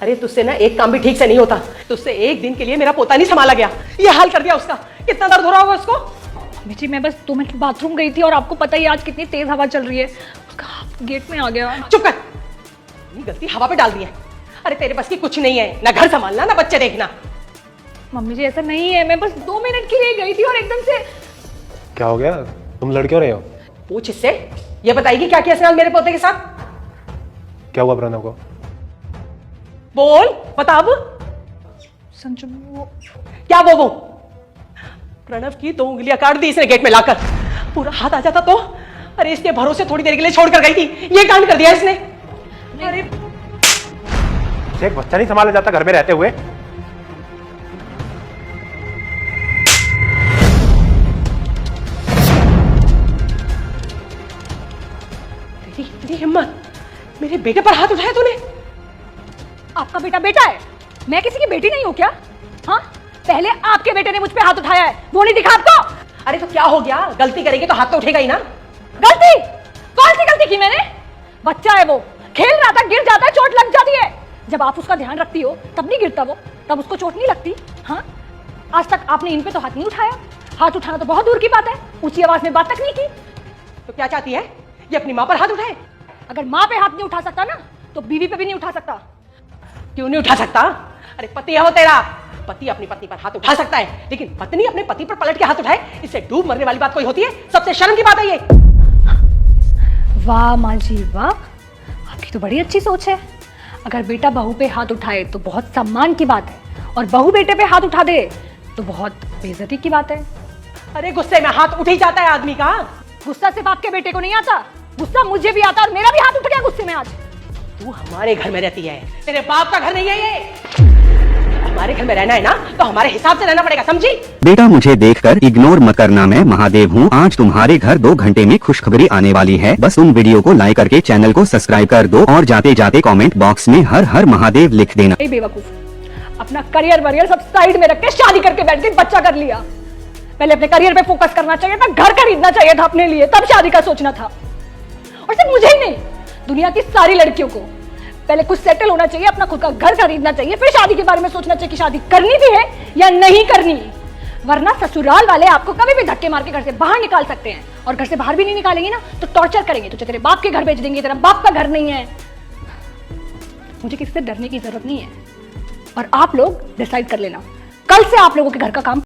अरे तुझसे ना एक काम भी ठीक से नहीं होता। तुझसे एक दिन के लिए मेरा पोता नहीं संभाला गया, ये हाल कर दिया उसका। कितना दर्द हो रहा होगा उसको। मम्मी जी मैं बस 2 मिनट बाथरूम गई थी और आपको पता ही आज कितनी तेज हवा चल रही है, उसका हाथ गेट में आ गया। चुप कर, अपनी गलती हवा पे डाल दी है। अरे तेरे बस की कुछ नहीं है, ना घर संभालना ना बच्चे देखना। मम्मी जी ऐसा नहीं है, मैं बस 2 मिनट के लिए गई थी और एकदम से। क्या हो गया, तुम लड़ क्यों रहे हो? पूछ इससे, ये बताएगी क्या किया इसने आज मेरे पोते के साथ। क्या हुआ प्रणव को? बोल बता अब। संजू वो क्या वो प्रणव की 2 उंगलियां काट दी इसने गेट में लाकर। पूरा हाथ आ जाता तो। अरे इसके भरोसे थोड़ी देर के लिए छोड़कर गई थी, ये कांड कर दिया इसने। अरे एक बच्चा नहीं संभाला जाता घर में रहते हुए। तेरी इतनी हिम्मत, मेरे बेटे पर हाथ उठाया तूने। आपका बेटा बेटा है, मैं किसी की बेटी नहीं हूँ क्या? हाँ पहले आपके बेटे ने मुझ पे हाथ उठाया है, वो नहीं दिखा आपको? अरे तो क्या हो गया, गलती करेंगे तो हाथ तो उठेगा ही ना। गलती? कौन सी गलती की मैंने? बच्चा है वो, खेल रहा था, गिर जाता है, चोट लग जाती है। जब आप उसका ध्यान रखती हो तब नहीं गिरता वो, तब उसको चोट नहीं लगती। हाँ आज तक आपने इन पे तो हाथ नहीं उठाया। हाथ उठाना तो बहुत दूर की बात है, ऊंची आवाज में बात तक नहीं की। तो क्या चाहती है, ये अपनी माँ पर हाथ उठाए? अगर माँ पे हाथ नहीं उठा सकता ना तो बीवी पे भी नहीं उठा सकता। क्यों नहीं उठा सकता? अरे पति है वो तेरा, पति अपनी पत्नी पर हाथ उठा सकता है, लेकिन पत्नी अपने पति पर पलट के हाथ उठाए, इससे डूब मरने वाली बात कोई होती है? सबसे शर्म की बात है ये। वाह माँ जी वाह, आपकी तो बड़ी अच्छी सोच है। अगर बेटा बहू पे हाथ उठाए तो बहुत सम्मान की बात है, और बहू बेटे पे हाथ उठा दे तो बहुत बेइज्जती की बात है। अरे गुस्से में हाथ उठ ही जाता है आदमी का। गुस्सा सिर्फ आपके बेटे को नहीं आता, गुस्सा मुझे भी आता, और मेरा भी हाथ उठ गया गुस्से में आज। तू हमारे घर में रहती है, तेरे बाप का घर नहीं है ये। हमारे घर में रहना है ना तो हमारे हिसाब से रहना पड़ेगा, समझी? बेटा मुझे देखकर इग्नोर मत करना, मैं महादेव हूँ। आज तुम्हारे घर 2 घंटे में खुशखबरी आने वाली है। बस तुम वीडियो को लाइक करके चैनल को सब्सक्राइब कर दो और जाते जाते कमेंट बॉक्स में हर हर महादेव लिख देना। बेवकूफ, अपना करियर वरियर सब साइड में रख के शादी करके बैठ गई, बच्चा कर लिया। पहले अपने करियर पे फोकस करना चाहिए था, घर खरीदना चाहिए था अपने लिए, तब शादी का सोचना था। और सिर्फ मुझे ही नहीं, दुनिया की सारी लड़कियों को पहले कुछ सेटल होना चाहिए, अपना खुद का घर खरीदना चाहिए, फिर शादी के बारे में सोचना चाहिए कि शादी करनी भी है या नहीं करनी। वरना ससुराल वाले आपको कभी भी धक्के मार के घर से बाहर निकाल सकते हैं, और घर से बाहर भी नहीं निकालेंगे ना तो टॉर्चर करेंगे, तो तेरे बाप के घर भेज देंगे, तेरा बाप का घर नहीं है। मुझे किसी से डरने की जरूरत नहीं है, और आप लोग डिसाइड कर लेना, कल से आप लोगों के घर का काम